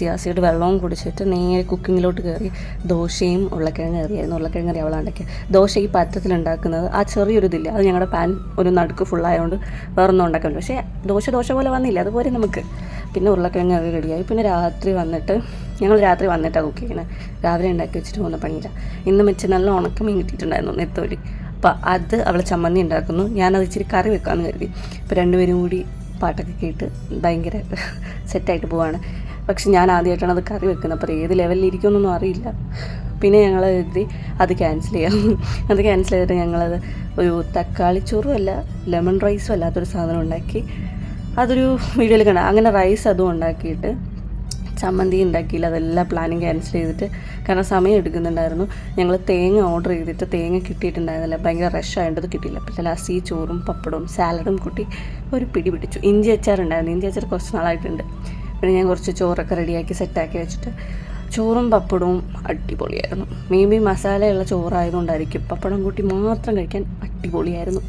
Chia seed വെള്ളവും കുടിച്ചിട്ട് നേരെ കുക്കിങ്ങിലോട്ട് കയറി. ദോശയും ഉരുളക്കിഴങ്ങ് കറിയായിരുന്നു. ഉരുളക്കിഴങ്ങ് കറി അവളുണ്ടാക്കിയ ദോശ ഈ പാത്രത്തിലുണ്ടാക്കുന്നത് ആ ചെറിയൊരു ഇതില്ല, അത് ഞങ്ങളുടെ പാൻ ഒരു നടുക്ക് ഫുള്ളായതുകൊണ്ട് വേറൊന്നും ഉണ്ടാക്കാൻ. പക്ഷേ ദോശ പോലെ വന്നില്ല, അതുപോലെ നമുക്ക്. പിന്നെ ഉരുളക്കിഴങ്ങ് കറി റെഡിയായി. പിന്നെ ഞങ്ങൾ രാത്രി വന്നിട്ടാണ് കുക്ക് ചെയ്യുന്നത്. രാവിലെ ഉണ്ടാക്കി വെച്ചിട്ട് പോകുന്ന പണിയില്ല. ഇന്ന് മെച്ച് നല്ല ഉണക്കമീൻ കിട്ടിയിട്ടുണ്ടായിരുന്നു, നെത്തോലി. അപ്പോൾ അത് അവൾ ചമ്മന്തി ഉണ്ടാക്കുന്നു, ഞാനത് ഇച്ചിരി കറി വെക്കാമെന്ന് കരുതി. ഇപ്പോൾ രണ്ടുപേരും കൂടി പാട്ടൊക്കെ കേട്ട് ഭയങ്കര സെറ്റായിട്ട് പോവാണ്. പക്ഷെ ഞാൻ ആദ്യമായിട്ടാണ് അത് കറി വെക്കുന്നത്, അപ്പോൾ ഏത് ലെവലിലിരിക്കുമെന്നൊന്നും അറിയില്ല. പിന്നെ ഞങ്ങൾ കരുതി അത് ക്യാൻസൽ ചെയ്യാം. അത് ക്യാൻസൽ ചെയ്തിട്ട് ഞങ്ങളത് ഒരു തക്കാളി ചോറും അല്ല ലെമൺ റൈസും അല്ലാത്തൊരു സാധനം ഉണ്ടാക്കി. അതൊരു വീഡിയോയിൽ കണ്ട അങ്ങനെ റൈസ് അതും ഉണ്ടാക്കിയിട്ട് ചമ്മന്തി ഉണ്ടാക്കിയില്ല. അതെല്ലാം പ്ലാനിങ് ക്യാൻസൽ ചെയ്തിട്ട്, കാരണം സമയം എടുക്കുന്നുണ്ടായിരുന്നു. ഞങ്ങൾ തേങ്ങ ഓർഡർ ചെയ്തിട്ട് തേങ്ങ കിട്ടിയിട്ടുണ്ടായിരുന്നില്ല, ഭയങ്കര റഷ് ആയതുകൊണ്ട് കിട്ടിയില്ല. പിന്നെ ലാസ്റ്റ് ഈ ചോറും പപ്പടവും സാലഡും കൂട്ടി ഒരു പിടി പിടിച്ചു. ഇഞ്ചി അച്ചാറുണ്ടായിരുന്നു, ഇഞ്ചി അച്ചാർ കുറച്ച് നാളായിട്ടുണ്ട്. പിന്നെ ഞാൻ കുറച്ച് ചോറൊക്കെ റെഡിയാക്കി സെറ്റാക്കി വെച്ചിട്ട് ചോറും പപ്പടവും അടിപൊളിയായിരുന്നു. മേ ബി മസാലയുള്ള ചോറായതുകൊണ്ടായിരിക്കും പപ്പടം കൂട്ടി മാത്രം കഴിക്കാൻ അടിപൊളിയായിരുന്നു.